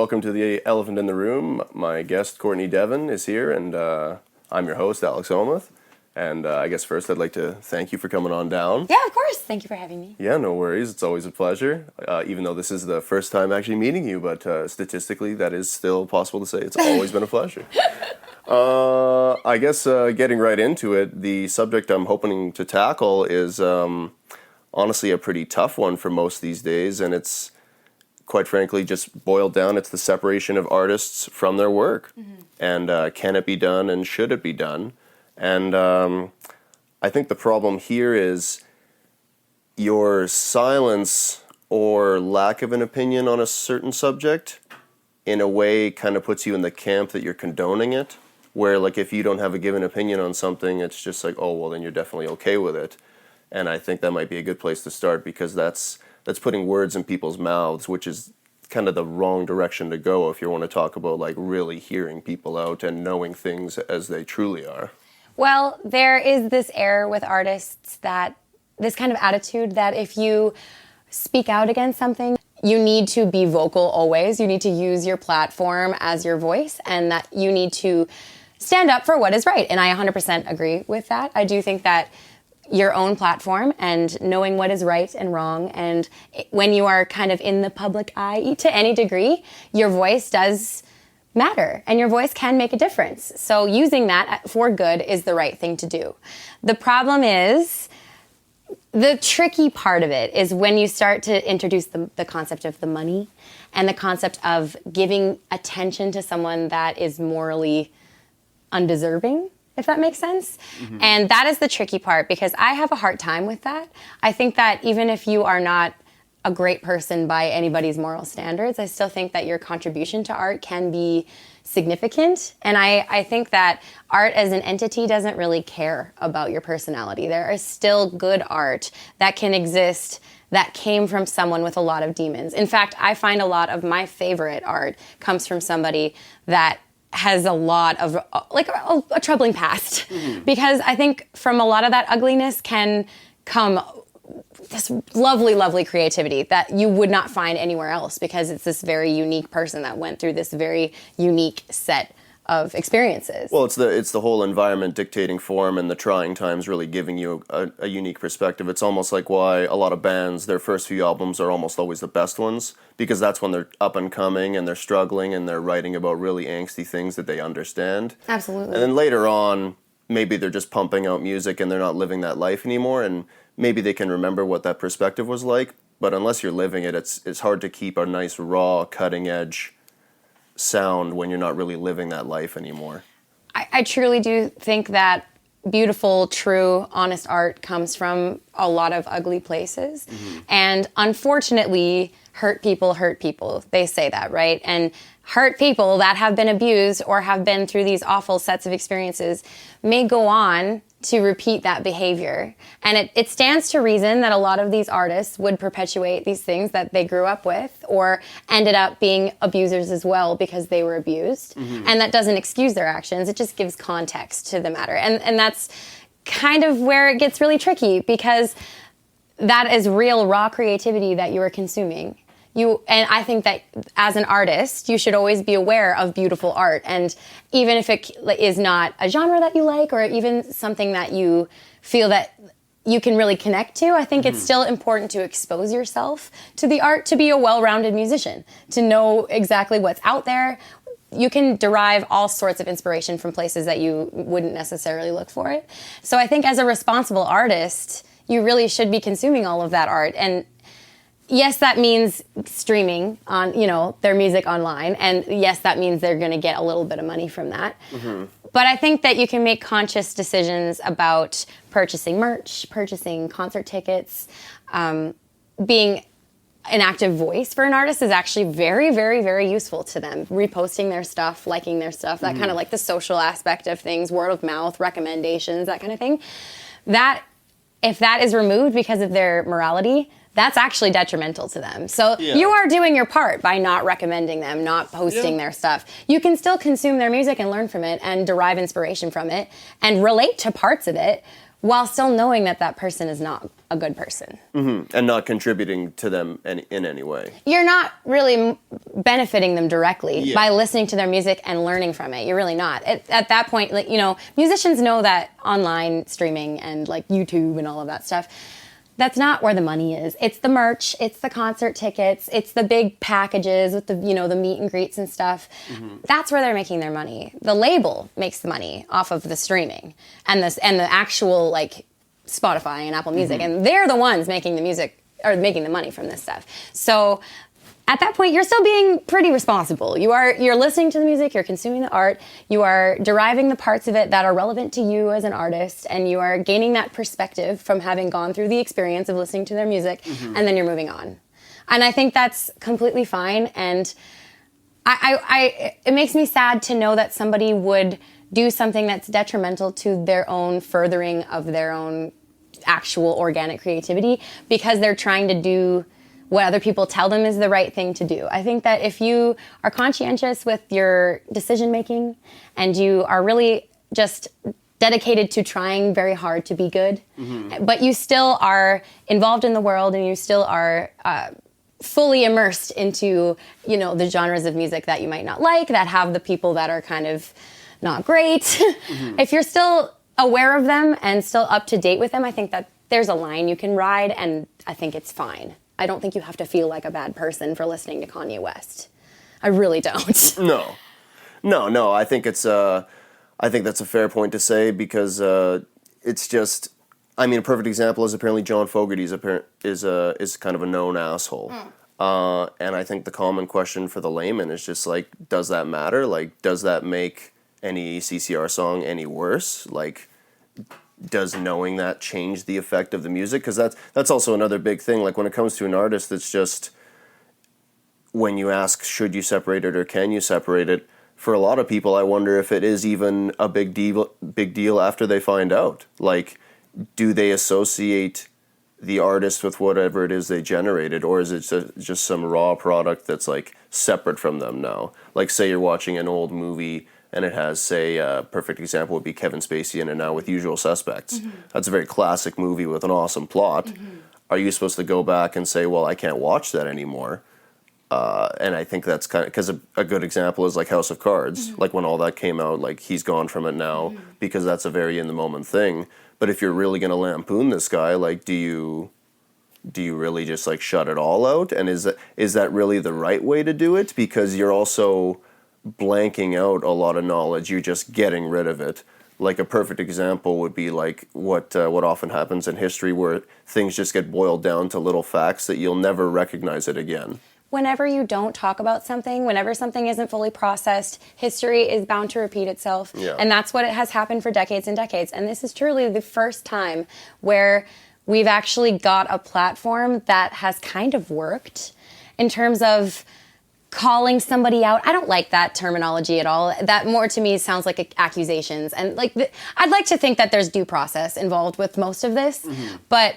welcome to the Elephant in the Room. My guest, Courtney Devon, is here, and I'm your host, Alex Omuth. And I guess first I'd like to thank you for coming on down. Yeah, of course. Thank you for having me. Yeah, no worries. It's always a pleasure, even though this is the first time actually meeting you, but statistically that is still possible to say it's always been a pleasure. I guess getting right into it, the subject I'm hoping to tackle is honestly a pretty tough one for most these days, and it's quite frankly just boiled down, it's the separation of artists from their work. Mm-hmm. And can it be done and should it be done? And I think the problem here is your silence or lack of an opinion on a certain subject in a way kind of puts you in the camp that you're condoning it, where like if you don't have a given opinion on something, it's just like, oh, well, then you're definitely okay with it. And I think that might be a good place to start, because that's putting words in people's mouths, which is kind of the wrong direction to go if you want to talk about like really hearing people out and knowing things as they truly are. Well, there is this air with artists, that this kind of attitude that if you speak out against something, you need to be vocal always. You need to use your platform as your voice, and that you need to stand up for what is right. And I 100% agree with that. I do think that your own platform and knowing what is right and wrong, and when you are kind of in the public eye to any degree, your voice does matter, and your voice can make a difference. So using that for good is the right thing to do. The problem is, the tricky part of it is when you start to introduce the concept of the money and the concept of giving attention to someone that is morally undeserving, if that makes sense. Mm-hmm. And that is the tricky part, because I have a hard time with that. I think that even if you are not a great person by anybody's moral standards, I still think that your contribution to art can be significant. And I think that art as an entity doesn't really care about your personality. There is still good art that can exist that came from someone with a lot of demons. In fact, I find a lot of my favorite art comes from somebody that has a lot of, like, a troubling past. Mm-hmm. Because I think from a lot of that ugliness can come this lovely, lovely creativity that you would not find anywhere else, because it's this very unique person that went through this very unique set of experiences. Well, it's the whole environment dictating form, and the trying times really giving you a unique perspective. It's almost like why a lot of bands, their first few albums are almost always the best ones, because that's when they're up and coming and they're struggling and they're writing about really angsty things that they understand. Absolutely. And then later on, maybe they're just pumping out music and they're not living that life anymore, and maybe they can remember what that perspective was like, but unless you're living it, it's hard to keep a nice, raw, cutting-edge sound when you're not really living that life anymore. I truly do think that beautiful, true, honest art comes from a lot of ugly places. Mm-hmm. And unfortunately, hurt people. They say that, right? And hurt people that have been abused or have been through these awful sets of experiences may go on to repeat that behavior. And it stands to reason that a lot of these artists would perpetuate these things that they grew up with, or ended up being abusers as well because they were abused. Mm-hmm. And that doesn't excuse their actions. It just gives context to the matter. And that's kind of where it gets really tricky, because that is real, raw creativity that you are consuming. And I think that as an artist, you should always be aware of beautiful art. And even if it is not a genre that you like, or even something that you feel that you can really connect to, I think it's still important to expose yourself to the art, to be a well-rounded musician, to know exactly what's out there. You can derive all sorts of inspiration from places that you wouldn't necessarily look for it. So I think as a responsible artist, you really should be consuming all of that art. And yes, that means streaming on, their music online. And yes, that means they're going to get a little bit of money from that. Mm-hmm. But I think that you can make conscious decisions about purchasing merch, purchasing concert tickets. Being an active voice for an artist is actually very, very, very useful to them. Reposting their stuff, liking their stuff, that kind of like the social aspect of things, word of mouth, recommendations, that kind of thing. That, if that is removed because of their morality, that's actually detrimental to them. So you are doing your part by not recommending them, not posting their stuff. You can still consume their music and learn from it and derive inspiration from it and relate to parts of it while still knowing that that person is not a good person. And not contributing to them in any way. You're not really benefiting them directly Yeah. by listening to their music and learning from it. You're really not. At that point, like, you know, musicians know that online streaming and like YouTube and all of that stuff, that's not where the money is. It's the merch, it's the concert tickets, it's the big packages with the, you know, the meet and greets and stuff. That's where they're making their money. The label makes the money off of the streaming and the actual like Spotify and Apple Music, and they're the ones making the music or making the money from this stuff. So at that point, you're still being pretty responsible. You're listening to the music, you're consuming the art, you are deriving the parts of it that are relevant to you as an artist, and you are gaining that perspective from having gone through the experience of listening to their music, and then you're moving on. And I think that's completely fine. And it makes me sad to know that somebody would do something that's detrimental to their own furthering of their own actual organic creativity because they're trying to do what other people tell them is the right thing to do. I think that if you are conscientious with your decision making and you are really just dedicated to trying very hard to be good, but you still are involved in the world and you still are fully immersed into, you know, the genres of music that you might not like, that have the people that are kind of not great. If you're still aware of them and still up to date with them, I think that there's a line you can ride, and I think it's fine. I don't think you have to feel like a bad person for listening to Kanye West. I really don't. No. I think that's a fair point to say because it's just. I mean, a perfect example is apparently John Fogerty is kind of a known asshole, and I think the common question for the layman is just like, does that matter? Like, does that make any CCR song any worse? Like, does knowing that change the effect of the music? Because that's also another big thing. Like when it comes to an artist, it's just when you ask, should you separate it or can you separate it? For a lot of people, I wonder if it is even a big deal after they find out. Like, do they associate the artist with whatever it is they generated, or is it just some raw product that's like separate from them now? Like, say you're watching an old movie and it has, say, a perfect example would be Kevin Spacey in it now with Usual Suspects. That's a very classic movie with an awesome plot. Are you supposed to go back and say, well, I can't watch that anymore? And I think that's kind of, because a good example is like House of Cards. Like when all that came out, like he's gone from it now because that's a very in-the-moment thing. But if you're really going to lampoon this guy, like, do you really just like shut it all out? And is that really the right way to do it? Because you're also blanking out a lot of knowledge. You're just getting rid of it. Like a perfect example would be like what often happens in history, where things just get boiled down to little facts that you'll never recognize it again. Whenever you don't talk about something, whenever something isn't fully processed, history is bound to repeat itself. Yeah. And that's what it has happened for decades and decades. And this is truly the first time where we've actually got a platform that has kind of worked in terms of calling somebody out. I don't like that terminology at all. That more to me sounds like accusations. And like I'd like to think that there's due process involved with most of this. But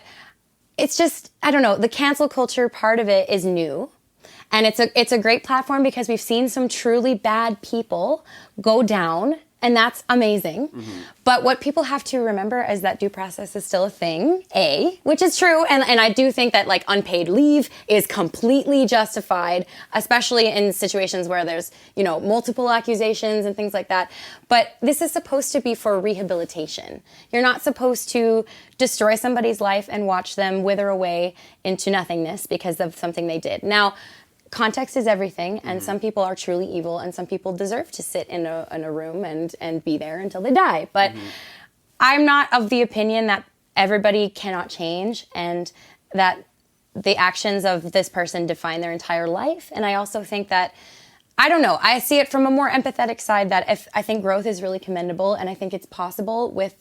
it's just, I don't know, the cancel culture part of it is new. And it's a great platform because we've seen some truly bad people go down, and that's amazing. But what people have to remember is that due process is still a thing, which is true. And I do think that like unpaid leave is completely justified, especially in situations where there's, you know, multiple accusations and things like that. But this is supposed to be for rehabilitation. You're not supposed to destroy somebody's life and watch them wither away into nothingness because of something they did. Now, context is everything, and some people are truly evil, and some people deserve to sit in a room and be there until they die. But I'm not of the opinion that everybody cannot change, and that the actions of this person define their entire life. And I also think that, I don't know, I see it from a more empathetic side, that if I think growth is really commendable, and I think it's possible with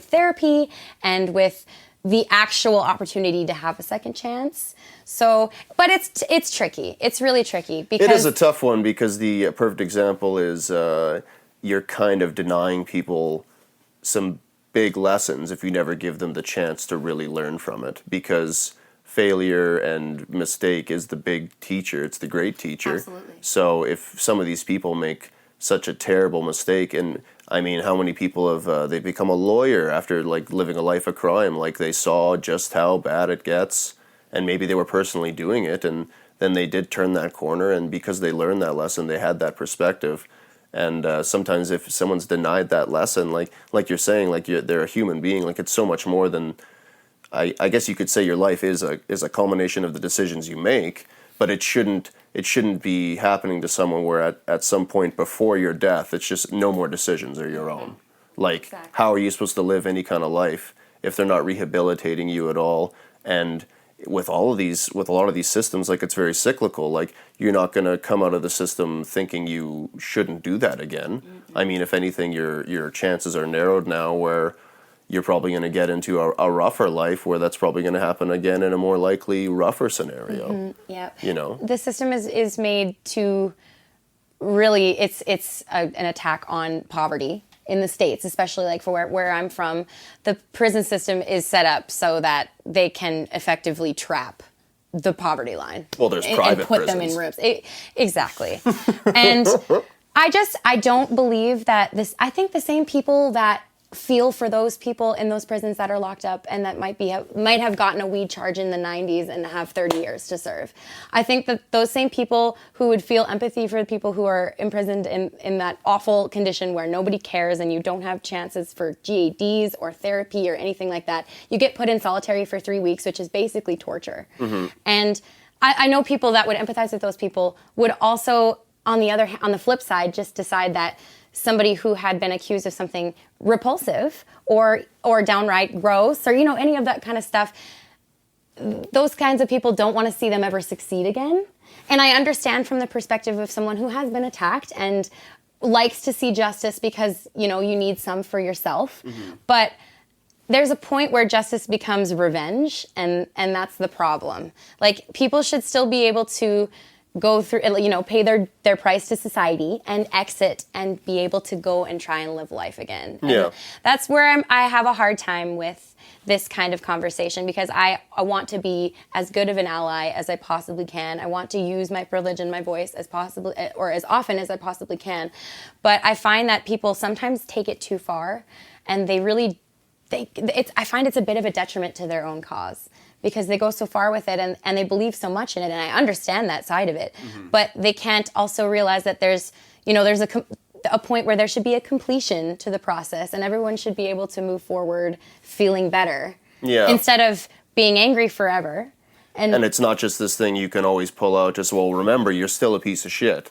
therapy and with the actual opportunity to have a second chance. So, but it's tricky. It's really tricky because it is a tough one, because the perfect example is you're kind of denying people some big lessons if you never give them the chance to really learn from it, because failure and mistake is the big teacher. It's the great teacher. Absolutely. So if some of these people make such a terrible mistake, and I mean, how many people have they become a lawyer after like living a life of crime? Like they saw just how bad it gets, and maybe they were personally doing it, and then they did turn that corner, and because they learned that lesson, they had that perspective. And sometimes if someone's denied that lesson, like you're saying, like they're a human being, like it's so much more than. I guess you could say your life is a culmination of the decisions you make, but it shouldn't be happening to someone where at some point before your death, it's just no more decisions are your own. Like, Exactly. how are you supposed to live any kind of life if they're not rehabilitating you at all? And with a lot of these systems, like it's very cyclical. Like you're not going to come out of the system thinking you shouldn't do that again. Mm-hmm. I mean, if anything, your chances are narrowed now where you're probably going to get into a rougher life where that's probably going to happen again in a more likely rougher scenario. Mm-hmm. Yep. You know, the system is made to really an attack on poverty in the States, especially like for where I'm from. The prison system is set up so that they can effectively trap the poverty line. Well, there's private and put prisons. them in rooms. Exactly. And I don't believe that this. I think the same people that feel for those people in those prisons that are locked up and that might have gotten a weed charge in the 90s and have 30 years to serve. I think that those same people who would feel empathy for the people who are imprisoned in that awful condition where nobody cares and you don't have chances for GADs or therapy or anything like that, you get put in solitary for 3 weeks, which is basically torture. Mm-hmm. And I know people that would empathize with those people would also, on the flip side, just decide that somebody who had been accused of something repulsive or downright gross or, any of that kind of stuff, those kinds of people don't want to see them ever succeed again. And I understand from the perspective of someone who has been attacked and likes to see justice because, you need some for yourself. Mm-hmm. But there's a point where justice becomes revenge, and that's the problem. Like, people should still be able to go through, pay their price to society and exit and be able to go and try and live life again. And yeah. That's where I have a hard time with this kind of conversation because I want to be as good of an ally as I possibly can. I want to use my privilege and my voice as often as I possibly can. But I find that people sometimes take it too far, and I find it's a bit of a detriment to their own cause, because they go so far with it and they believe so much in it, and I understand that side of it. Mm-hmm. But they can't also realize that there's a point where there should be a completion to the process, and everyone should be able to move forward feeling better, instead of being angry forever. And it's not just this thing you can always pull out, just, well, remember, you're still a piece of shit.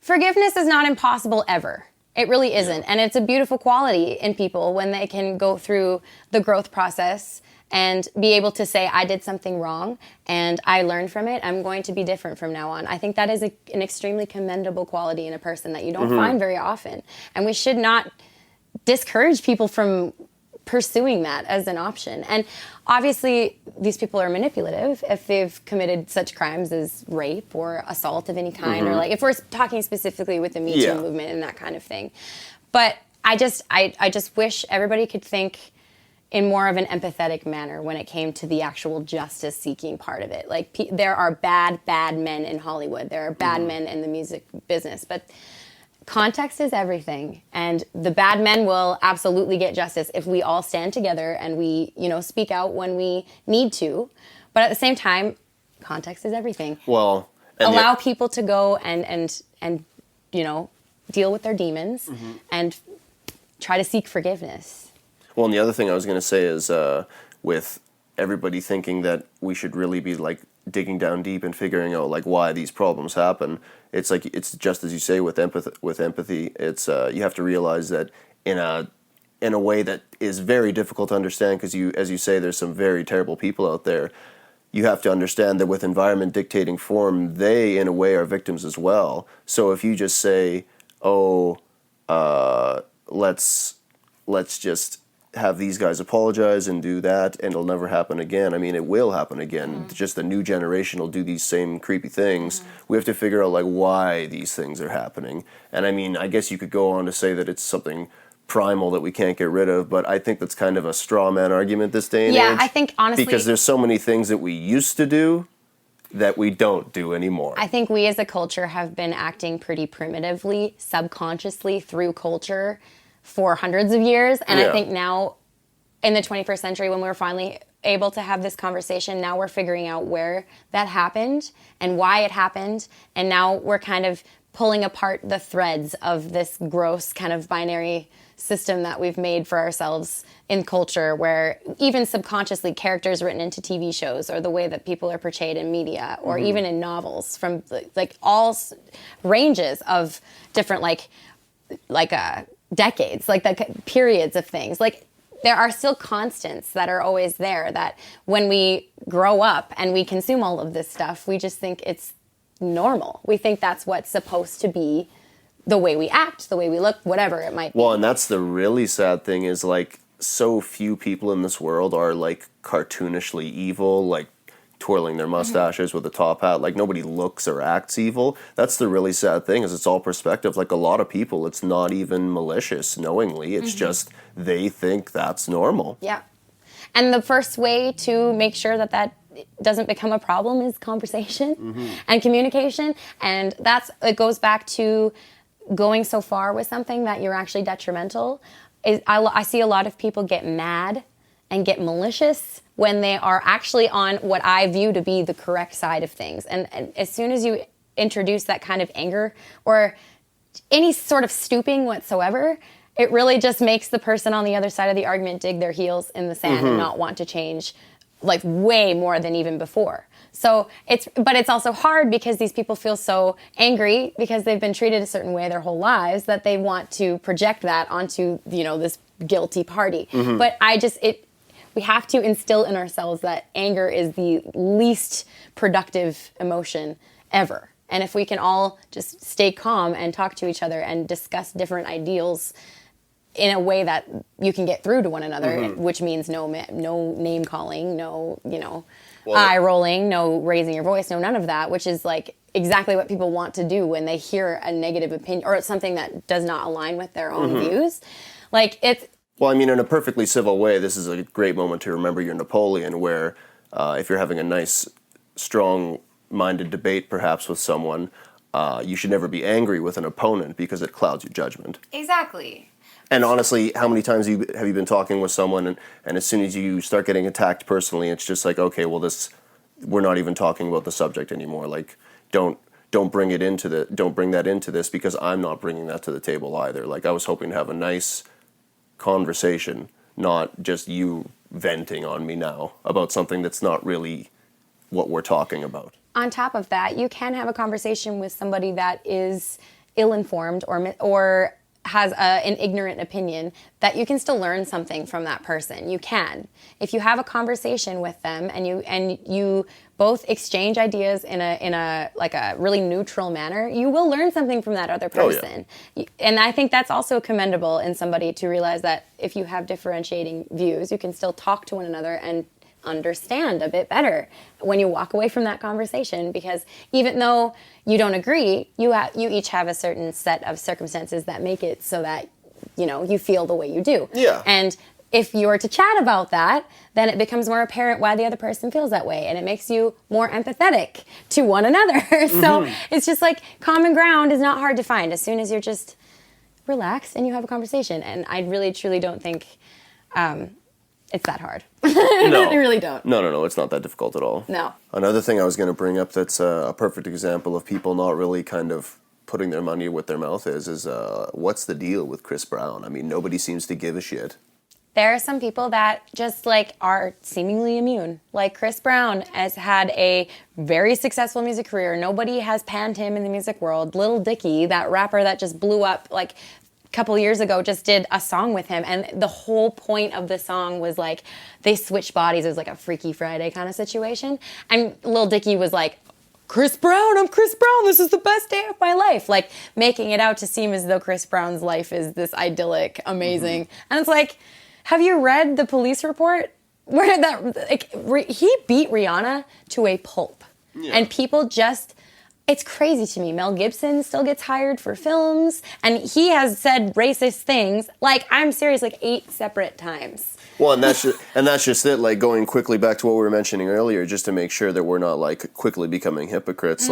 Forgiveness is not impossible ever. It really isn't. Yeah. And it's a beautiful quality in people when they can go through the growth process and be able to say, I did something wrong and I learned from it. I'm going to be different from now on. I think that is an extremely commendable quality in a person that you don't find very often. And we should not discourage people from pursuing that as an option. And obviously, these people are manipulative if they've committed such crimes as rape or assault of any kind, or like if we're talking specifically with the Me Too movement and that kind of thing. But I just wish everybody could think in more of an empathetic manner when it came to the actual justice-seeking part of it. Like, there are bad men in Hollywood. There are bad men in the music business. But context is everything. And the bad men will absolutely get justice if we all stand together and we, speak out when we need to. But at the same time, context is everything. Well, allow people to go and deal with their demons and try to seek forgiveness. Well, and the other thing I was going to say is with everybody thinking that we should really be like digging down deep and figuring out like why these problems happen. It's like, it's just as you say with empathy. It's you have to realize that in a way that is very difficult to understand, because as you say, there's some very terrible people out there. You have to understand that with environment dictating form, they in a way are victims as well. So if you just say, let's just have these guys apologize and do that, and it'll never happen again. I mean, it will happen again. Mm-hmm. Just the new generation will do these same creepy things. Mm-hmm. We have to figure out, like, why these things are happening. And, I mean, I guess you could go on to say that it's something primal that we can't get rid of, but I think that's kind of a straw man argument this day and age. Yeah, I think, honestly, because there's so many things that we used to do that we don't do anymore. I think we as a culture have been acting pretty primitively, subconsciously, through culture, for hundreds of years. And Yeah. I think now in the 21st century, when we're finally able to have this conversation, now we're figuring out where that happened and why it happened. And now we're kind of pulling apart the threads of this gross kind of binary system that we've made for ourselves in culture, where even subconsciously characters written into TV shows, or the way that people are portrayed in media, or even in novels, from like all ranges of different decades, like the periods of things. Like, there are still constants that are always there, that when we grow up and we consume all of this stuff, we just think it's normal. We think that's what's supposed to be the way we act, the way we look, whatever it might be. Well, and that's the really sad thing, is like so few people in this world are like cartoonishly evil, like twirling their mustaches with a top hat. Like, nobody looks or acts evil. That's the really sad thing, is it's all perspective. Like, a lot of people, it's not even malicious knowingly. It's just they think that's normal. Yeah. And the first way to make sure that that doesn't become a problem is conversation and communication. And it goes back to going so far with something that you're actually detrimental. I see a lot of people get mad and get malicious when they are actually on what I view to be the correct side of things. And as soon as you introduce that kind of anger or any sort of stooping whatsoever, it really just makes the person on the other side of the argument dig their heels in the sand and not want to change, like, way more than even before. So it's also hard because these people feel so angry because they've been treated a certain way their whole lives that they want to project that onto, this guilty party. But we have to instill in ourselves that anger is the least productive emotion ever. And if we can all just stay calm and talk to each other and discuss different ideals in a way that you can get through to one another, which means no name calling, no, eye rolling, no raising your voice, no none of that, which is like exactly what people want to do when they hear a negative opinion or something that does not align with their own views. Like, Well, I mean, in a perfectly civil way, this is a great moment to remember your Napoleon, where if you're having a nice, strong-minded debate, perhaps, with someone, you should never be angry with an opponent because it clouds your judgment. Exactly. And honestly, how many times have you been talking with someone, and as soon as you start getting attacked personally, it's just like, okay, well, we're not even talking about the subject anymore. Like, don't bring that into this, because I'm not bringing that to the table either. Like, I was hoping to have a nice conversation, not just you venting on me now about something that's not really what we're talking about. On top of that, you can have a conversation with somebody that is ill-informed or has an ignorant opinion, that you can still learn something from that person. You can. If you have a conversation with them and you both exchange ideas in a really neutral manner, you will learn something from that other person. Oh, yeah. And I think that's also commendable in somebody, to realize that if you have differentiating views, you can still talk to one another and understand a bit better when you walk away from that conversation, because even though you don't agree, you each have a certain set of circumstances that make it so that you feel the way you do. Yeah. And if you were to chat about that, then it becomes more apparent why the other person feels that way, and it makes you more empathetic to one another. So it's just like, common ground is not hard to find as soon as you're just relaxed and you have a conversation. And I really truly don't think it's that hard. No. I really don't. No, it's not that difficult at all. No. Another thing I was going to bring up that's a perfect example of people not really kind of putting their money where their mouth is what's the deal with Chris Brown? I mean, nobody seems to give a shit. There are some people that just are seemingly immune. Like, Chris Brown has had a very successful music career. Nobody has panned him in the music world. Lil Dicky, that rapper that just blew up couple years ago, just did a song with him, and the whole point of the song was like they switched bodies. It was like a Freaky Friday kind of situation, and Lil Dicky was like, Chris Brown, I'm Chris Brown, this is the best day of my life, like making it out to seem as though Chris Brown's life is this idyllic, amazing. And it's like, have you read the police report where he beat Rihanna to a pulp? Yeah. And people just, it's crazy to me. Mel Gibson still gets hired for films, and he has said racist things, I'm serious, 8 separate times. Well, and that's just it. Like, going quickly back to what we were mentioning earlier, just to make sure that we're not quickly becoming hypocrites.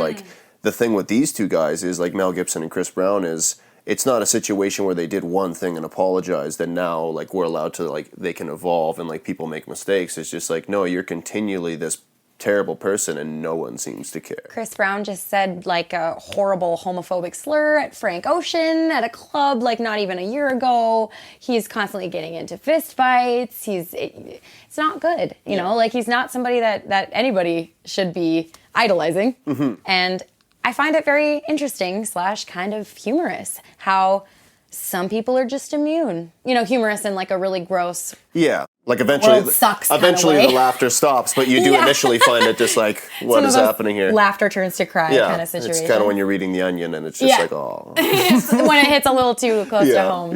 The thing with these two guys is, Mel Gibson and Chris Brown, is it's not a situation where they did one thing and apologized and now like we're allowed to like they can evolve and like people make mistakes. It's just like, no, you're continually this terrible person and no one seems to care. Chris Brown just said like a horrible homophobic slur at Frank Ocean at a club like not even a year ago. He's constantly getting into fist fights. It's not good, you know, like he's not somebody that anybody should be idolizing. And I find it very interesting / kind of humorous how some people are just immune. You know, humorous in like a really gross. Yeah. Like eventually the laughter stops, but you do initially find it just like, what is happening here? Laughter turns to cry kind of situation. It's kind of when you're reading The Onion and it's just like, oh. When it hits a little too close to home.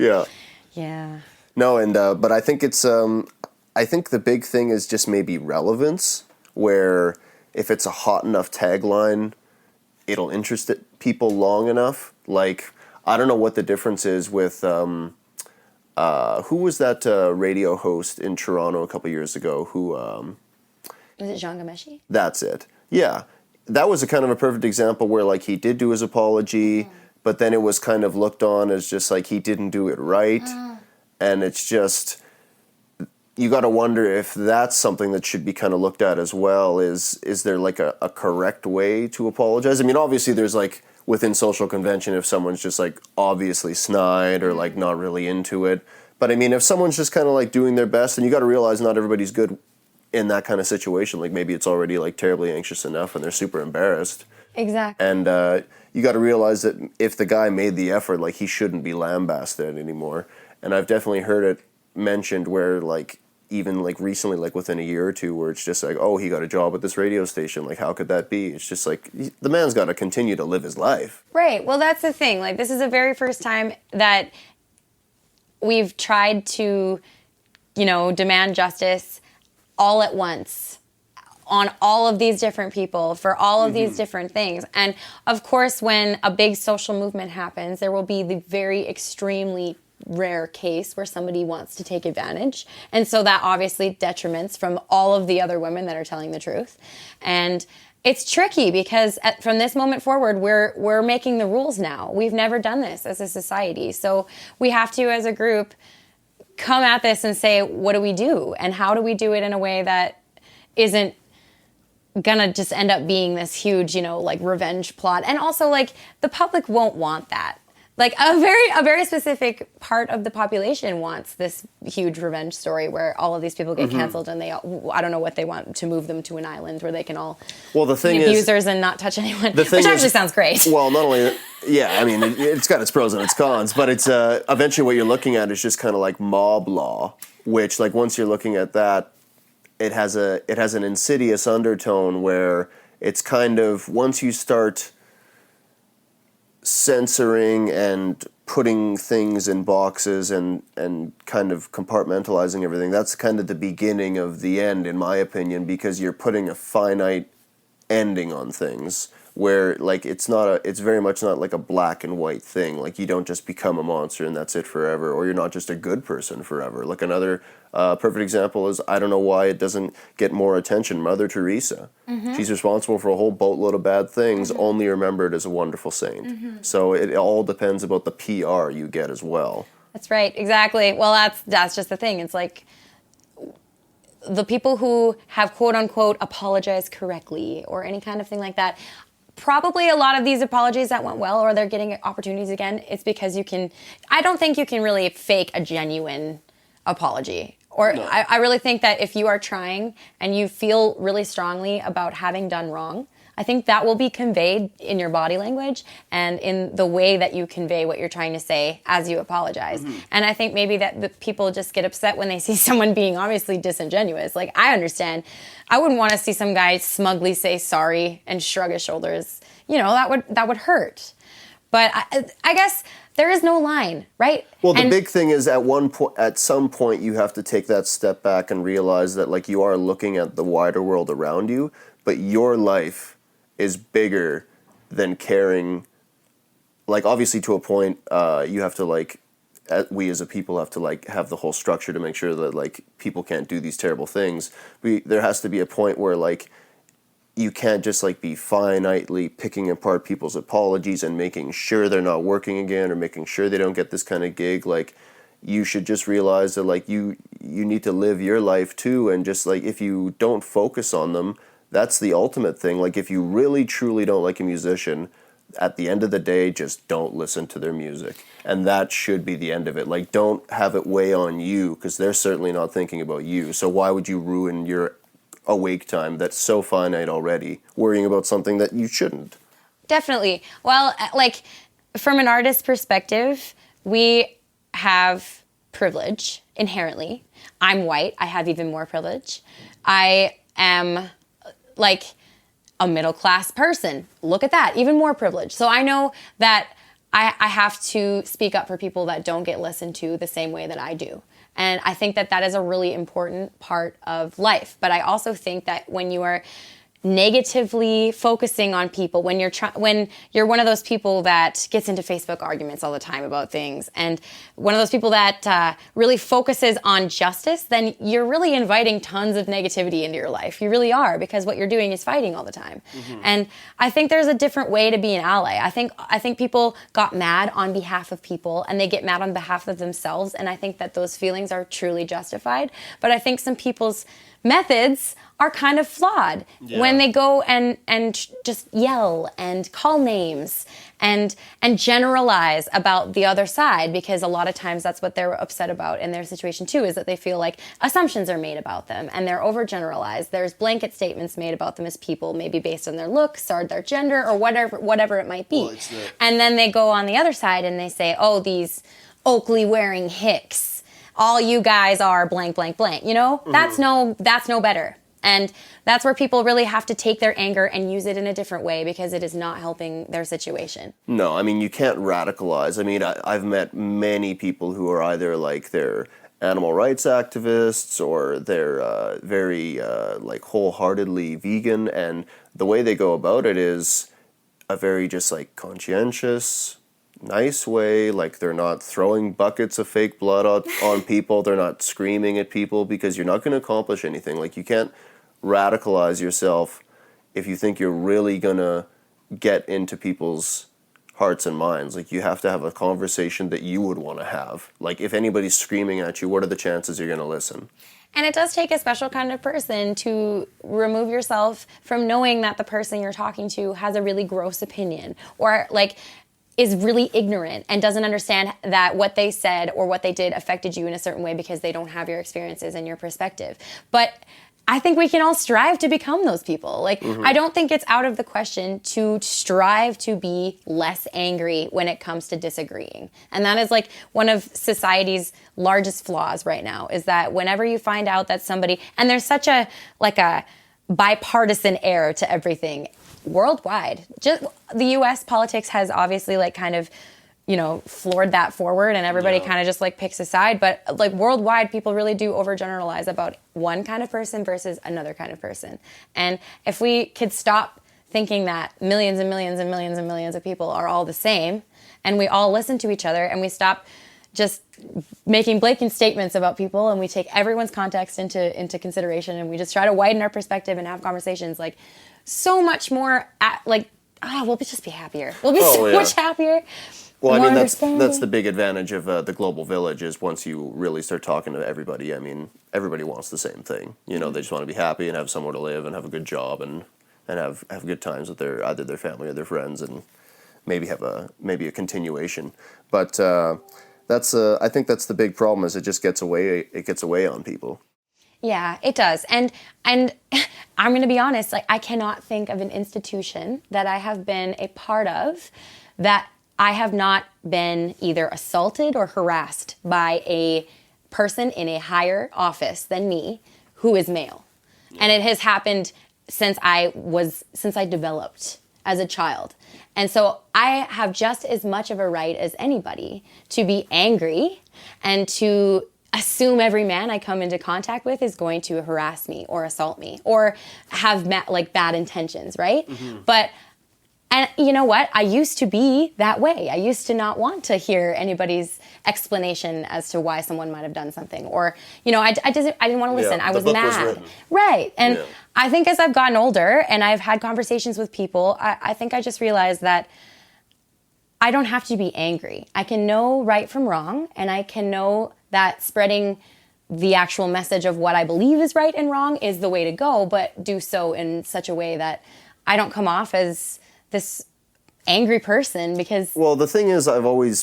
Yeah. No, and but I think it's I think the big thing is just maybe relevance, where if it's a hot enough tagline, it'll interest people long enough. Like, I don't know what the difference is with who was that radio host in Toronto a couple years ago who Was it Jean Gameshi? That's it. Yeah. That was a kind of a perfect example where like he did do his apology, but then it was kind of looked on as just like he didn't do it right. And it's just, you got to wonder if that's something that should be kind of looked at as well. Is there like a correct way to apologize? I mean, obviously there's like within social convention if someone's just like obviously snide or like not really into it. But I mean, if someone's just kind of like doing their best, and you got to realize not everybody's good in that kind of situation. Like maybe it's already like terribly anxious enough and they're super embarrassed. Exactly. And you got to realize that if the guy made the effort, like he shouldn't be lambasted anymore. And I've definitely heard it mentioned where like even like recently, like within a year or two, where it's just like, oh, he got a job at this radio station. Like, how could that be? It's just like the man's got to continue to live his life. Right. Well, that's the thing. Like, this is the very first time that we've tried to, you know, demand justice all at once on all of these different people for all of these different things. And of course, when a big social movement happens, there will be the very extremely rare case where somebody wants to take advantage. And so that obviously detriments from all of the other women that are telling the truth. And it's tricky because from this moment forward, we're making the rules now. We've never done this as a society. So we have to, as a group, come at this and say, what do we do? And how do we do it in a way that isn't gonna just end up being this huge, you know, like revenge plot? And also, like, the public won't want that. Like a very specific part of the population wants this huge revenge story where all of these people get canceled and I don't know what they want, to move them to an island where they can all be abusers and not touch anyone, which actually sounds great. Well, not only, yeah, I mean, it's got its pros and its cons, but it's eventually what you're looking at is just kind of like mob law, which like once you're looking at that, it has an insidious undertone where it's kind of, once you start censoring and putting things in boxes and kind of compartmentalizing everything, that's kind of the beginning of the end, in my opinion, because you're putting a finite ending on things where like it's very much not like a black and white thing. Like you don't just become a monster and that's it forever, or you're not just a good person forever. Like another perfect example is, I don't know why it doesn't get more attention, Mother Teresa. She's responsible for a whole boatload of bad things, only remembered as a wonderful saint. So it all depends about the PR you get as well. That's right, exactly. Well, that's just the thing. It's like the people who have quote unquote apologized correctly or any kind of thing like that, probably a lot of these apologies that went well, or they're getting opportunities again, it's because I don't think you can really fake a genuine apology. Or no. I really think that if you are trying and you feel really strongly about having done wrong, I think that will be conveyed in your body language and in the way that you convey what you're trying to say as you apologize. And I think maybe that the people just get upset when they see someone being obviously disingenuous. Like, I understand. I wouldn't want to see some guy smugly say sorry and shrug his shoulders. You know, that would hurt. But I guess there is no line, right? Well, the big thing is at some point you have to take that step back and realize that like you are looking at the wider world around you, but your life is bigger than caring. Like obviously to a point, you have to like, we as a people have to like have the whole structure to make sure that like people can't do these terrible things. There has to be a point where like you can't just like be finitely picking apart people's apologies and making sure they're not working again or making sure they don't get this kind of gig. Like, you should just realize that like you need to live your life too, and just like if you don't focus on them, that's the ultimate thing. Like, if you really truly don't like a musician, at the end of the day, just don't listen to their music. And that should be the end of it. Like, don't have it weigh on you, because they're certainly not thinking about you. So why would you ruin your awake time that's so finite already, worrying about something that you shouldn't? Definitely. Well, like, from an artist's perspective, we have privilege inherently. I'm white. I have even more privilege. I am like a middle-class person. Look at that. Even more privilege. So I know that I have to speak up for people that don't get listened to the same way that I do. And I think that that is a really important part of life. But I also think that when you are negatively focusing on people, when you're one of those people that gets into Facebook arguments all the time about things, and one of those people that really focuses on justice, then you're really inviting tons of negativity into your life. You really are, because what you're doing is fighting all the time. Mm-hmm. And I think there's a different way to be an ally. I think people got mad on behalf of people, and they get mad on behalf of themselves, and I think that those feelings are truly justified. But I think some people's methods are kind of flawed when they go and just yell and call names and generalize about the other side, because a lot of times that's what they're upset about in their situation too, is that they feel like assumptions are made about them and they're overgeneralized. There's blanket statements made about them as people, maybe based on their looks or their gender or whatever it might be. And then they go on the other side and they say, oh, these Oakley wearing hicks, all you guys are blank, blank, blank. You know, that's no better. And that's where people really have to take their anger and use it in a different way, because it is not helping their situation. No, I mean, you can't radicalize. I mean, I've met many people who are either like they're animal rights activists or they're very like wholeheartedly vegan, and the way they go about it is a very just like conscientious, nice way. Like, they're not throwing buckets of fake blood on people. They're not screaming at people, because you're not going to accomplish anything. Like, you can't radicalize yourself if you think you're really going to get into people's hearts and minds. Like, you have to have a conversation that you would want to have. Like, if anybody's screaming at you, what are the chances you're going to listen? And it does take a special kind of person to remove yourself from knowing that the person you're talking to has a really gross opinion, or like is really ignorant and doesn't understand that what they said or what they did affected you in a certain way, because they don't have your experiences and your perspective. But I think we can all strive to become those people. Like, I don't think it's out of the question to strive to be less angry when it comes to disagreeing. And that is like one of society's largest flaws right now, is that whenever you find out that somebody, and there's such a bipartisan air to everything worldwide. Just the US politics has obviously like kind of, you know, floored that forward, and everybody kind of just like picks a side. But like worldwide, people really do overgeneralize about one kind of person versus another kind of person. And if we could stop thinking that millions and millions and millions and millions of people are all the same, and we all listen to each other, and we stop just making blatant statements about people, and we take everyone's context into consideration, and we just try to widen our perspective and have conversations, like so much more we'll just be happier. We'll be much happier. Well, I mean, that's the big advantage of the global village, is once you really start talking to everybody, I mean, everybody wants the same thing. You know, they just want to be happy and have somewhere to live and have a good job and have good times with either their family or their friends, and maybe have a continuation. But I think that's the big problem, is it just gets away on people. Yeah, it does. And I'm going to be honest, like, I cannot think of an institution that I have been a part of that I have not been either assaulted or harassed by a person in a higher office than me who is male. And it has happened since I developed as a child. And so I have just as much of a right as anybody to be angry and to assume every man I come into contact with is going to harass me or assault me or have bad intentions, right? Mm-hmm. But And you know what? I used to be that way. I used to not want to hear anybody's explanation as to why someone might have done something. Or, I didn't want to listen. I was mad. Right. And I think as I've gotten older and I've had conversations with people, I think I just realized that I don't have to be angry. I can know right from wrong, and I can know that spreading the actual message of what I believe is right and wrong is the way to go, but do so in such a way that I don't come off as this angry person because... Well, the thing is,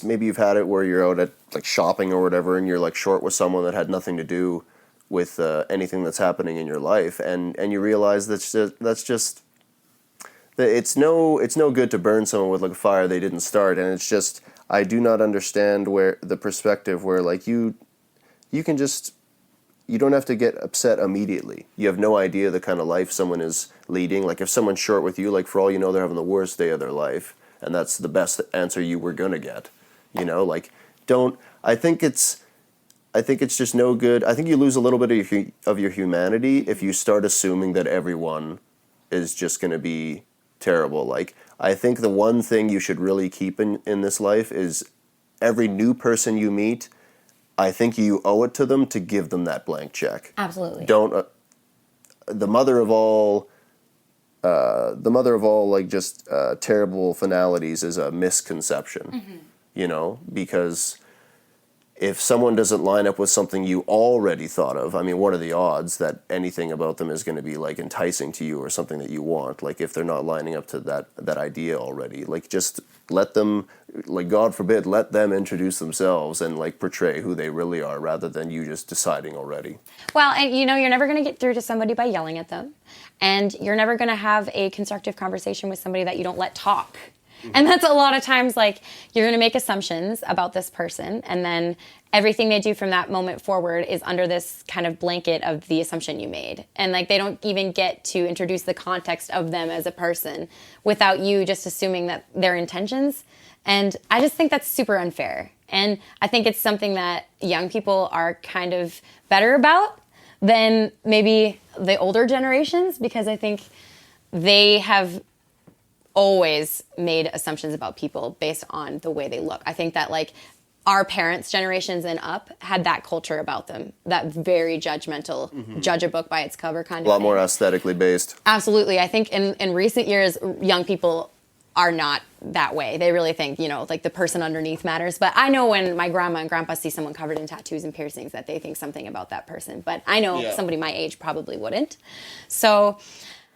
maybe you've had it where you're out at like shopping or whatever, and you're like short with someone that had nothing to do with anything that's happening in your life, and you realize that's just it's no good to burn someone with like a fire they didn't start, and it's just I do not understand where the perspective where like you don't have to get upset immediately. You have no idea the kind of life someone is leading. Like if someone's short with you, like for all you know, they're having the worst day of their life, and that's the best answer you were gonna get. Like don't. I think it's just no good. I think you lose a little bit of your humanity if you start assuming that everyone is just gonna be terrible. Like I think the one thing you should really keep in this life is every new person you meet, I think you owe it to them to give them that blank check. Absolutely. Don't the mother of all like just terrible finalities is a misconception. Because if someone doesn't line up with something you already thought of, I mean, what are the odds that anything about them is going to be like enticing to you or something that you want? Like if they're not lining up to that idea already, like just let them, like God forbid, let them introduce themselves and like portray who they really are rather than you just deciding already. Well, and you're never going to get through to somebody by yelling at them, and you're never going to have a constructive conversation with somebody that you don't let talk. And that's a lot of times, like, you're going to make assumptions about this person, and then everything they do from that moment forward is under this kind of blanket of the assumption you made. And, like, they don't even get to introduce the context of them as a person without you just assuming that their intentions. And I just think that's super unfair. And I think it's something that young people are kind of better about than maybe the older generations, because I think they have always made assumptions about people based on the way they look. I think that like our parents' generations and up had that culture about them, that very judgmental, judge a book by its cover kind of thing. A lot more aesthetically based. Absolutely. I think in recent years, young people are not that way. They really think, like the person underneath matters. But I know when my grandma and grandpa see someone covered in tattoos and piercings that they think something about that person. But I know somebody my age probably wouldn't. So...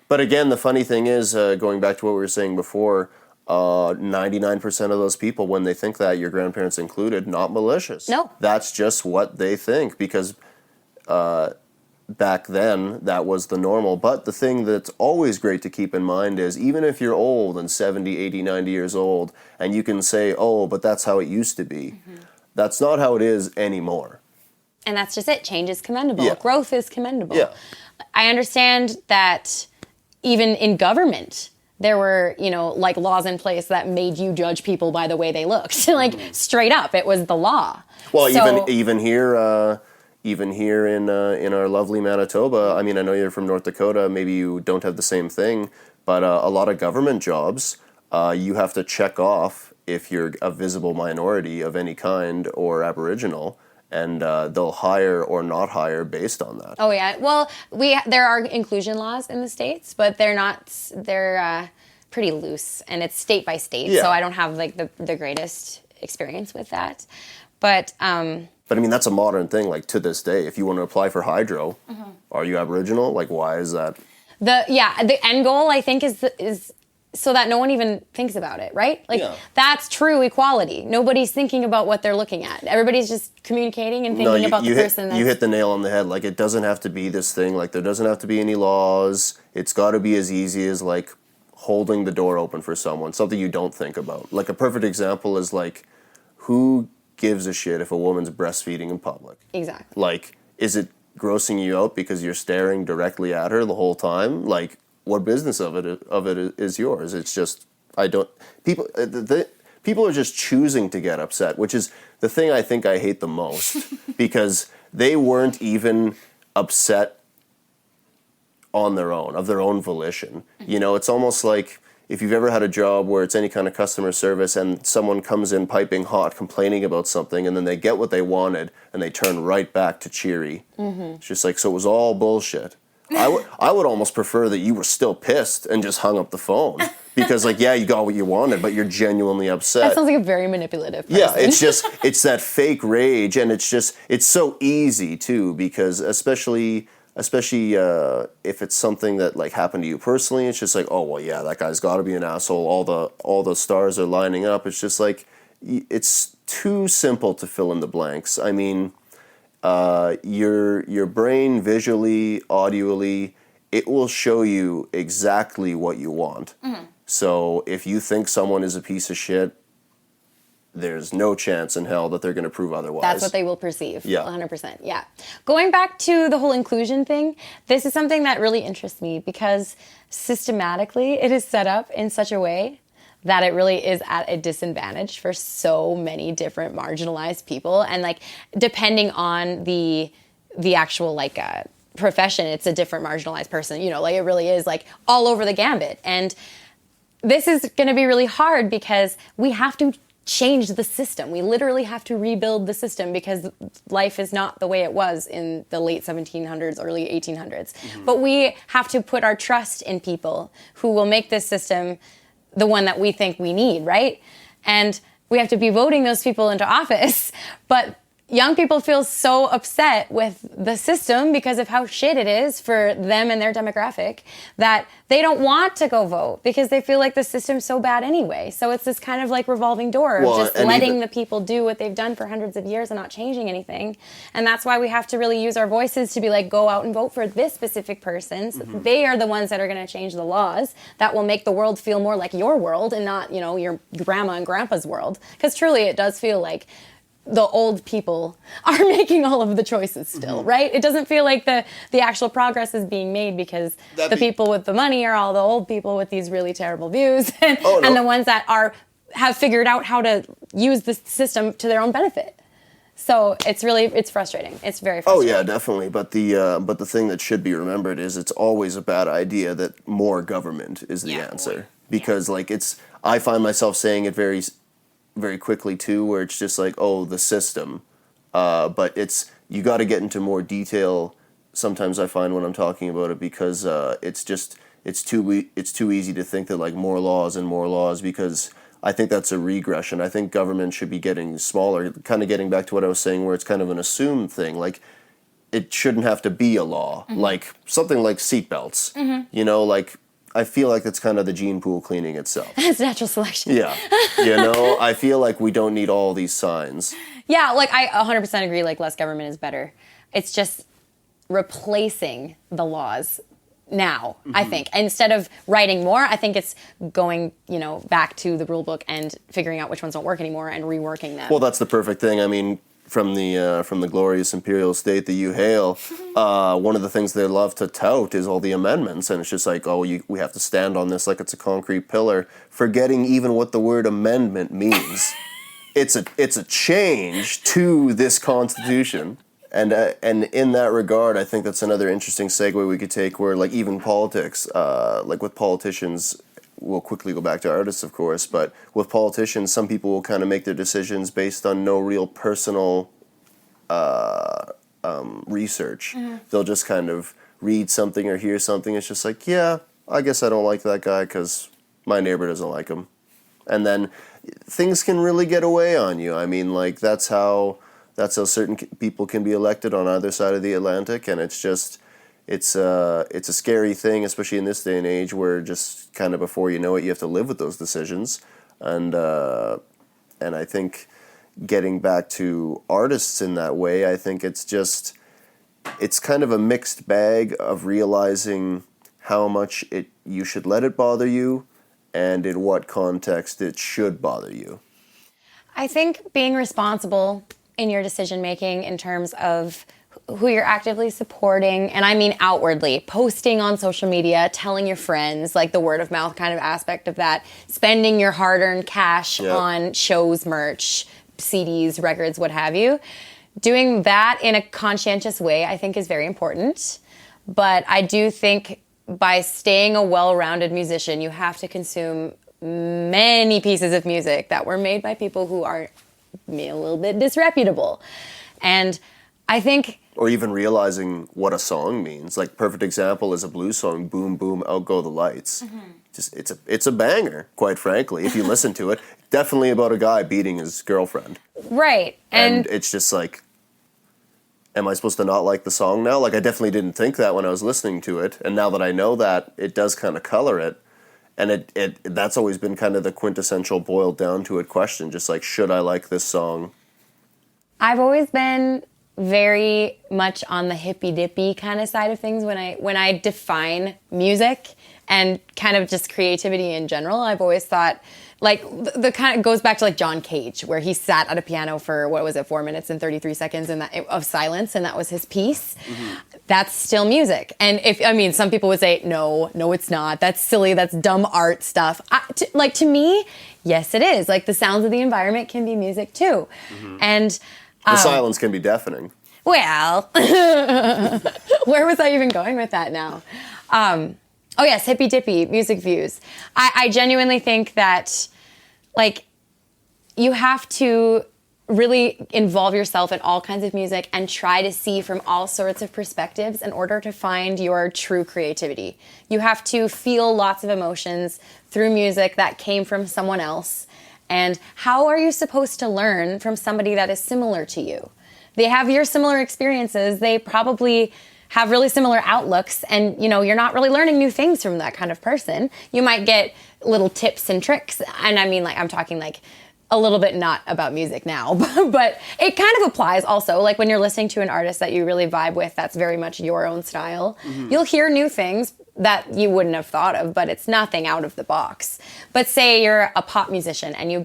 But again, the funny thing is, going back to what we were saying before, 99% of those people, when they think that, your grandparents included, not malicious. No. That's just what they think, because back then, that was the normal. But the thing that's always great to keep in mind is, even if you're old and 70, 80, 90 years old, and you can say, oh, but that's how it used to be, that's not how it is anymore. And that's just it. Change is commendable. Yeah. Growth is commendable. Yeah. I understand that even in government, there were, like laws in place that made you judge people by the way they looked. Like straight up, it was the law. Well, so, even here in our lovely Manitoba, I mean, I know you're from North Dakota, maybe you don't have the same thing, but a lot of government jobs, you have to check off if you're a visible minority of any kind or Aboriginal. And they'll hire or not hire based on that. Oh yeah, well, there are inclusion laws in the States, but they're pretty loose, and it's state by state. Yeah. So I don't have like the greatest experience with that. But I mean, that's a modern thing. Like to this day, if you want to apply for hydro, are you Aboriginal? Like, why is that? The end goal I think is so that no one even thinks about it, right? Like, that's true equality. Nobody's thinking about what they're looking at. Everybody's just communicating and thinking about the person. You hit the nail on the head. Like, it doesn't have to be this thing. Like, there doesn't have to be any laws. It's got to be as easy as, like, holding the door open for someone, something you don't think about. Like, a perfect example is, like, who gives a shit if a woman's breastfeeding in public? Exactly. Like, is it grossing you out because you're staring directly at her the whole time? Like, what business of it is yours? It's just, people are just choosing to get upset, which is the thing I think I hate the most, because they weren't even upset on their own, of their own volition. It's almost like if you've ever had a job where it's any kind of customer service and someone comes in piping hot complaining about something and then they get what they wanted and they turn right back to cheery. It's just like, so it was all bullshit. I would almost prefer that you were still pissed and just hung up the phone. Because, like, yeah, you got what you wanted, but you're genuinely upset. That sounds like a very manipulative person. Yeah, it's that fake rage, and it's so easy, too, because especially if it's something that, like, happened to you personally, it's just like, oh, well, yeah, that guy's got to be an asshole. All the stars are lining up. It's just like, it's too simple to fill in the blanks. I mean, your brain visually, audially, it will show you exactly what you want. So if you think someone is a piece of shit, there's no chance in hell that they're going to prove otherwise. That's what they will perceive. Yeah. 100%. Yeah. Going back to the whole inclusion thing, this is something that really interests me because systematically it is set up in such a way that it really is at a disadvantage for so many different marginalized people. And like, depending on the actual like profession, it's a different marginalized person, you know, like it really is like all over the gambit. And this is going to be really hard because we have to change the system. We literally have to rebuild the system because life is not the way it was in the late 1700s, early 1800s. But we have to put our trust in people who will make this system the one that we think we need, right? And we have to be voting those people into office. But young people feel so upset with the system because of how shit it is for them and their demographic that they don't want to go vote because they feel like the system's so bad anyway. So it's this kind of like revolving door of just letting the people do what they've done for hundreds of years and not changing anything. And that's why we have to really use our voices to be like, go out and vote for this specific person. So they are the ones that are going to change the laws that will make the world feel more like your world and not, you know, your grandma and grandpa's world. Because truly it does feel like the old people are making all of the choices still, right? It doesn't feel like the actual progress is being made because the people with the money are all the old people with these really terrible views and, and the ones that have figured out how to use the system to their own benefit. So it's frustrating. It's very frustrating. Oh yeah, definitely. But the thing that should be remembered is it's always a bad idea that more government is the answer. Because like I find myself saying it very quickly too, where it's just like, oh, the system. But you got to get into more detail. Sometimes I find when I'm talking about it because it's too easy to think that like more laws because I think that's a regression. I think government should be getting smaller. Kind of getting back to what I was saying, where it's kind of an assumed thing. Like it shouldn't have to be a law. Like something like seatbelts. You know, like. I feel like it's kind of the gene pool cleaning itself. It's natural selection. Yeah. You know, I feel like we don't need all these signs. Yeah, like I 100% agree, like less government is better. It's just replacing the laws now, I think. Instead of writing more, I think it's going, you know, back to the rule book and figuring out which ones don't work anymore and reworking them. Well, that's the perfect thing. I mean, from the glorious imperial state that you hail, one of the things they love to tout is all the amendments, and it's just like, oh, we have to stand on this like it's a concrete pillar, forgetting even what the word amendment means. It's a change to this Constitution, and in that regard, I think that's another interesting segue we could take, where like even politics, like with politicians. We'll quickly go back to artists, of course, but with politicians, some people will kind of make their decisions based on no real personal research. They'll just kind of read something or hear something. It's just like, yeah, I guess I don't like that guy because my neighbor doesn't like him. And then things can really get away on you. I mean, like, that's how certain people can be elected on either side of the Atlantic, and it's just... It's a scary thing, especially in this day and age, where just kind of before you know it, you have to live with those decisions. And I think getting back to artists in that way, I think it's kind of a mixed bag of realizing how much you should let it bother you, and in what context it should bother you. I think being responsible in your decision making in terms of who you're actively supporting, and I mean outwardly, posting on social media, telling your friends, like the word of mouth kind of aspect of that, spending your hard-earned cash on shows, merch, CDs, records, what have you. Doing that in a conscientious way, I think, is very important. But I do think by staying a well-rounded musician, you have to consume many pieces of music that were made by people who are a little bit disreputable. And I think... Or even realizing what a song means. Like, perfect example is a blues song, Boom Boom, Out Go the Lights. Just it's a banger, quite frankly, if you listen to it. Definitely about a guy beating his girlfriend. Right. And it's just like, am I supposed to not like the song now? Like, I definitely didn't think that when I was listening to it. And now that I know that, it does kind of color it. And that's always been kind of the quintessential boiled down to it question. Just like, should I like this song? I've always been very much on the hippy-dippy kind of side of things when I define music and kind of just creativity in general. I've always thought, like, the kind of goes back to like John Cage, where he sat at a piano for, 4 minutes and 33 seconds of silence, and that was his piece. That's still music. And some people would say, no, it's not. That's silly. That's dumb art stuff. To me, yes, it is. Like, the sounds of the environment can be music too. And the silence can be deafening. Well, where was I even going with that now? Oh yes, hippy dippy music views. I genuinely think that, like, you have to really involve yourself in all kinds of music and try to see from all sorts of perspectives in order to find your true creativity. You have to feel lots of emotions through music that came from someone else. And how are you supposed to learn from somebody that is similar to you? They have your similar experiences. They probably have really similar outlooks, and you're not really learning new things from that kind of person. You might get little tips and tricks, and I'm talking like a little bit not about music now, but it kind of applies also. Like, when you're listening to an artist that you really vibe with, that's very much your own style. You'll hear new things that you wouldn't have thought of, but it's nothing out of the box. But say you're a pop musician and you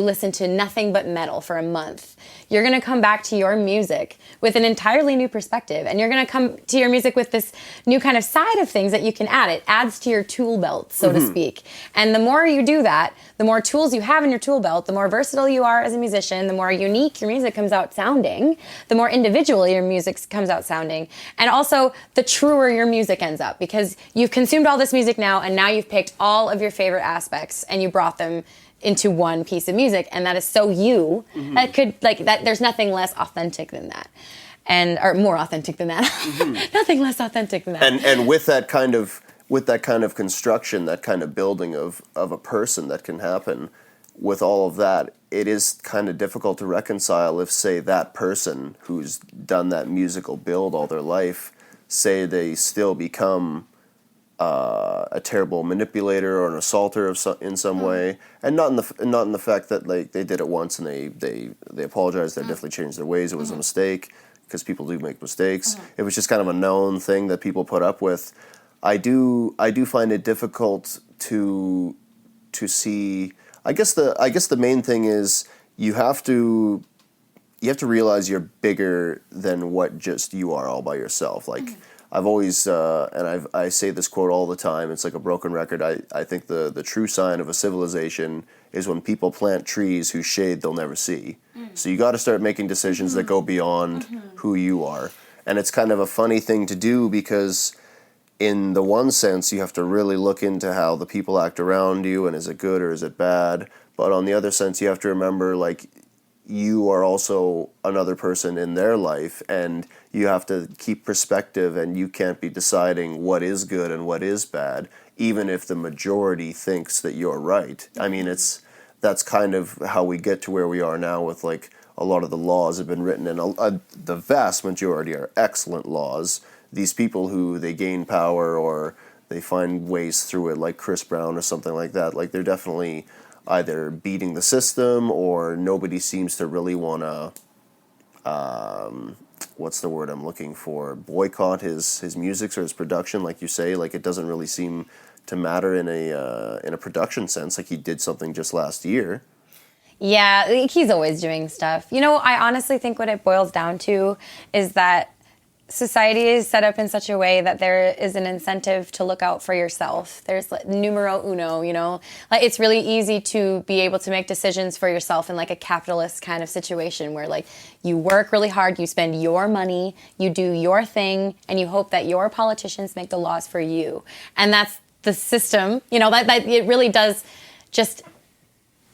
listen to nothing but metal for a month. You're going to come back to your music with an entirely new perspective, and you're going to come to your music with this new kind of side of things that you can add. It adds to your tool belt, so to speak. And the more you do that, the more tools you have in your tool belt, the more versatile you are as a musician, the more unique your music comes out sounding, the more individual your music comes out sounding, and also the truer your music ends up, because you've consumed all this music now, and now you've picked all of your favorite aspects and you brought them into one piece of music, and that is so you. There's nothing less authentic than that, or more authentic than that. Nothing less authentic than that. And with that kind of construction, that kind of building of a person that can happen with all of that, it is kind of difficult to reconcile if, say, that person who's done that musical build all their life, say they still become a terrible manipulator or an assaulter in some way, and not in the fact that, like, they did it once and they apologized, they definitely changed their ways, it was a mistake, because people do make mistakes. It was just kind of a known thing that people put up with. I do find it difficult to see. I guess the main thing is you have to realize you're bigger than what just you are all by yourself. Like, I've always, I say this quote all the time, it's like a broken record. I think the true sign of a civilization is when people plant trees whose shade they'll never see. So you got to start making decisions that go beyond who you are. And it's kind of a funny thing to do, because in the one sense, you have to really look into how the people act around you, and is it good or is it bad? But on the other sense, you have to remember, like, you are also another person in their life, and you have to keep perspective, and you can't be deciding what is good and what is bad, even if the majority thinks that you're right. I mean, that's kind of how we get to where we are now with, like, a lot of the laws have been written, and the vast majority are excellent laws. These people who they gain power or they find ways through it, like Chris Brown or something like that, like, they're definitely either beating the system, or nobody seems to really want to, what's the word I'm looking for, boycott his music or his production, like you say. Like, it doesn't really seem to matter in a production sense. Like, he did something just last year. Yeah, he's always doing stuff. I honestly think what it boils down to is that society is set up in such a way that there is an incentive to look out for yourself. There's like numero uno, like it's really easy to be able to make decisions for yourself in like a capitalist kind of situation where like you work really hard, you spend your money, you do your thing, and you hope that your politicians make the laws for you. And that's the system, that it really does just,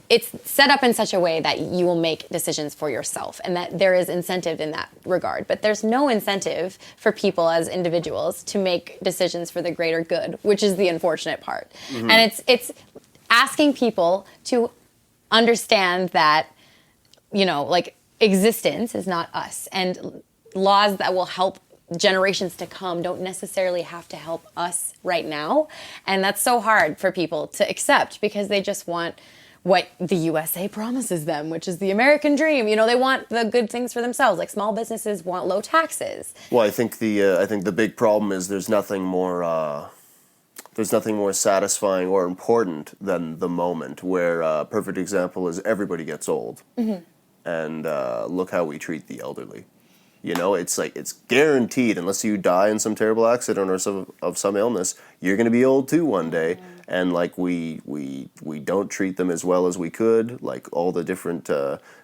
it's set up in such a way that you will make decisions for yourself and that there is incentive in that regard. But there's no incentive for people as individuals to make decisions for the greater good, which is the unfortunate part. Mm-hmm. And it's asking people to understand that, like existence is not us, and laws that will help generations to come don't necessarily have to help us right now. And that's so hard for people to accept because they just want what the USA promises them, which is the American dream. They want the good things for themselves. Like small businesses want low taxes. Well, I think the big problem is there's nothing more satisfying or important than the moment. Where a perfect example is everybody gets old, mm-hmm. and look how we treat the elderly. It's like it's guaranteed unless you die in some terrible accident or of some illness, you're going to be old too one day. Mm-hmm. And like we don't treat them as well as we could, like all the different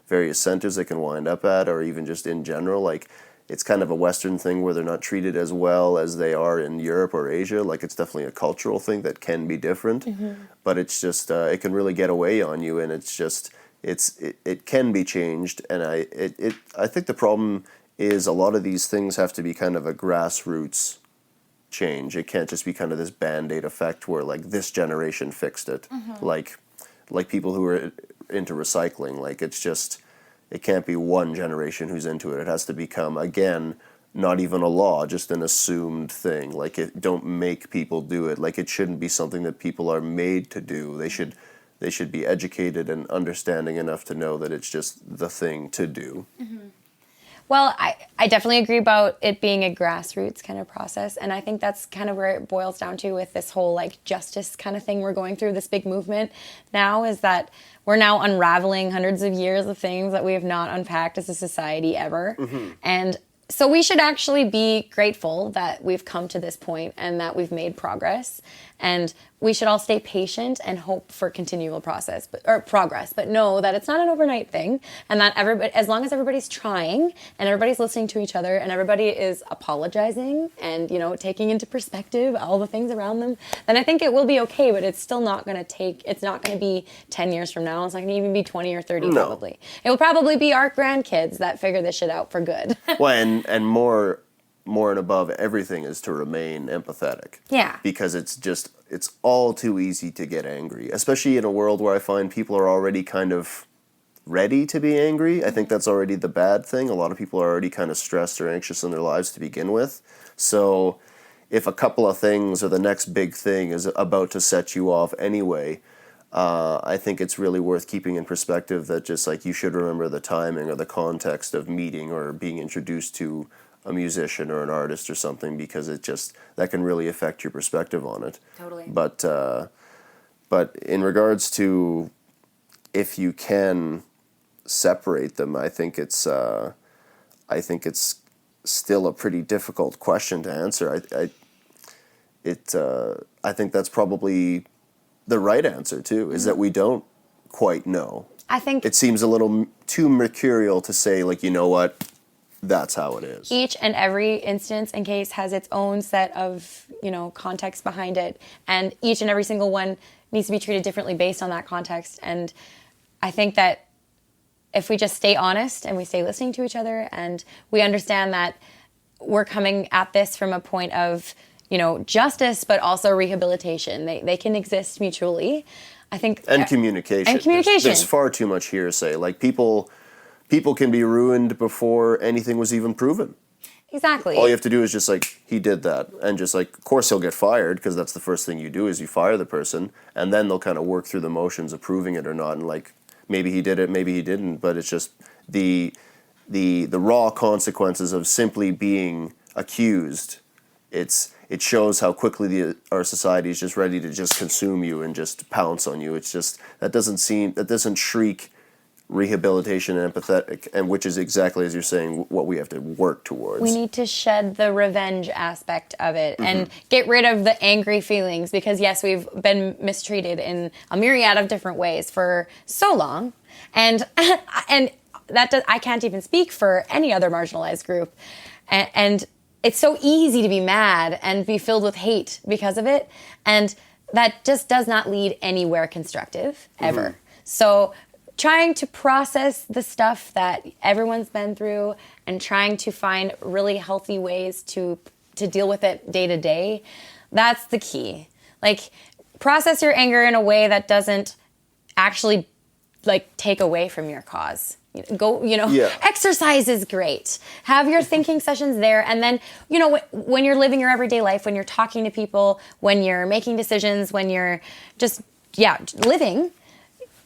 various centers they can wind up at, or even just in general, like it's kind of a Western thing where they're not treated as well as they are in Europe or Asia. Like it's definitely a cultural thing that can be different, mm-hmm. but it's just it can really get away on you, and it's just it can be changed. And I think the problem is a lot of these things have to be kind of a grassroots change. It can't just be kind of this Band-Aid effect where like this generation fixed it. Mm-hmm. Like people who are into recycling, like it can't be one generation who's into it. It has to become, again, not even a law, just an assumed thing. Like don't make people do it. Like it shouldn't be something that people are made to do. They should be educated and understanding enough to know that it's just the thing to do. Mm-hmm. Well, I definitely agree about it being a grassroots kind of process. And I think that's kind of where it boils down to with this whole like justice kind of thing we're going through, this big movement now, is that we're now unraveling hundreds of years of things that we have not unpacked as a society ever. Mm-hmm. And so we should actually be grateful that we've come to this point and that we've made progress. And we should all stay patient and hope for continual progress, but know that it's not an overnight thing, and that as long as everybody's trying and everybody's listening to each other and everybody is apologizing and, taking into perspective all the things around them, then I think it will be okay, but it's still not going to it's not going to be 10 years from now. It's not going to even be 20 or 30 probably. It will probably be our grandkids that figure this shit out for good. Well, and more and above everything is to remain empathetic. Yeah. Because it's all too easy to get angry, especially in a world where I find people are already kind of ready to be angry. I think that's already the bad thing. A lot of people are already kind of stressed or anxious in their lives to begin with. So if a couple of things or the next big thing is about to set you off anyway, I think it's really worth keeping in perspective that just like you should remember the timing or the context of meeting or being introduced to a musician or an artist or something, because that can really affect your perspective on it. Totally. But in regards to if you can separate them, I think it's still a pretty difficult question to answer. I think that's probably the right answer too, is that we don't quite know. I think it seems a little too mercurial to say, like, you know what, that's how it is. Each and every instance and case has its own set of, context behind it. And each and every single one needs to be treated differently based on that context. And I think that if we just stay honest and we stay listening to each other and we understand that we're coming at this from a point of, justice, but also rehabilitation. They can exist mutually. I think. And communication. There's far too much hearsay. Like people can be ruined before anything was even proven. Exactly. All you have to do is just like, he did that. And just like, of course he'll get fired, because that's the first thing you do is you fire the person. And then they'll kind of work through the motions of proving it or not. And like, maybe he did it, maybe he didn't. But it's just the raw consequences of simply being accused. It shows how quickly our society is just ready to just consume you and just pounce on you. It's just, that doesn't shriek rehabilitation and empathetic, and which is exactly, as you're saying, what we have to work towards. We need to shed the revenge aspect of it and get rid of the angry feelings because, yes, we've been mistreated in a myriad of different ways for so long. And I can't even speak for any other marginalized group. And it's so easy to be mad and be filled with hate because of it. And that just does not lead anywhere constructive, ever. So trying to process the stuff that everyone's been through and trying to find really healthy ways to deal with it day to day, that's the key. Like, process your anger in a way that doesn't actually, like, take away from your cause. Exercise is great. Have your thinking sessions there. And then, when you're living your everyday life, when you're talking to people, when you're making decisions, when you're just, living,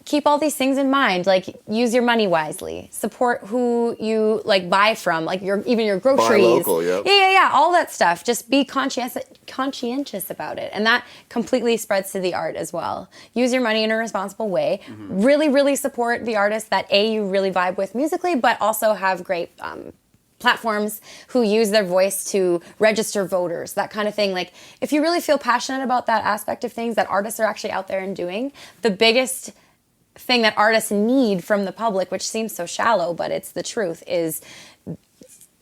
keep all these things in mind. Like, use your money wisely. Support who you, like, buy from. Like, even your groceries. Buy local, yeah. Yeah. All that stuff. Just be conscientious about it. And that completely spreads to the art as well. Use your money in a responsible way. Really, really support the artists that, you really vibe with musically, but also have great platforms who use their voice to register voters, that kind of thing. Like, if you really feel passionate about that aspect of things that artists are actually out there and doing, the biggest thing that artists need from the public, which seems so shallow, but it's the truth, is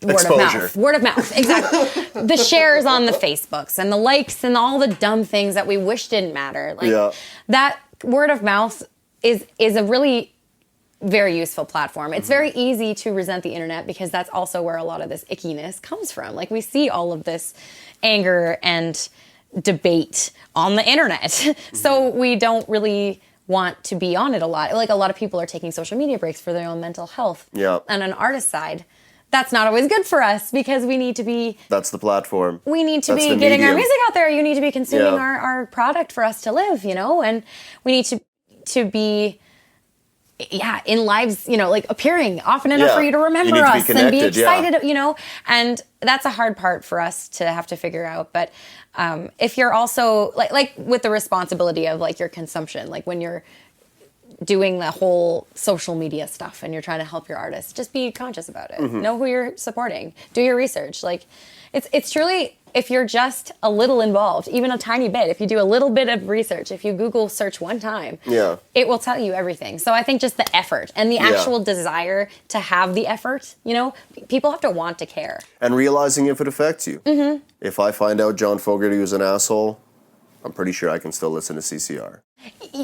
exposure. Word of mouth, exactly. The shares on the Facebooks and the likes and all the dumb things that we wish didn't matter. Like, that word of mouth is a really very useful platform. It's very easy to resent the internet because that's also where a lot of this ickiness comes from. Like, we see all of this anger and debate on the internet. So we don't really want to be on it a lot. Like, a lot of people are taking social media breaks for their own mental health. Yeah. And on an artist side, that's not always good for us because we need to be... That's the platform. We need to That's be the getting medium. our music out there. You need to be consuming our product for us to live, And we need to be... in lives, like, appearing often enough for you to remember us and be excited, and that's a hard part for us to have to figure out. But if you're also like with the responsibility of, like, your consumption, like when you're doing the whole social media stuff and you're trying to help your artists, just be conscious about it. Know who you're supporting. Do your research. Like, it's truly, if you're just a little involved, even a tiny bit, if you do a little bit of research, if you Google search one time, it will tell you everything. So I think just the effort and the actual desire to have the effort, people have to want to care. And realizing if it affects you. If I find out John Fogerty was an asshole, I'm pretty sure I can still listen to CCR.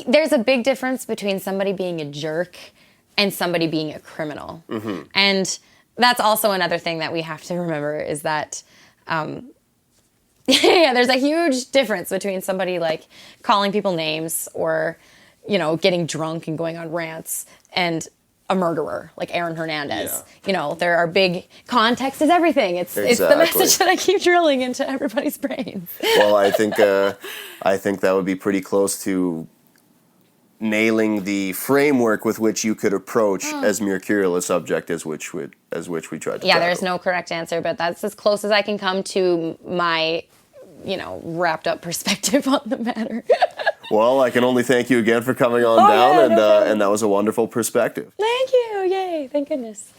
There's a big difference between somebody being a jerk and somebody being a criminal. And that's also another thing that we have to remember is that there's a huge difference between somebody, like, calling people names or, getting drunk and going on rants and a murderer like Aaron Hernandez. There are big... Context is everything. It's the message that I keep drilling into everybody's brains. Well, I think that would be pretty close to nailing the framework with which you could approach as mercurial a subject as which we tried to tackle. There's no correct answer, but that's as close as I can come to my, wrapped up perspective on the matter. Well, I can only thank you again for coming on down, and that was a wonderful perspective. Thank you. Yay. Thank goodness.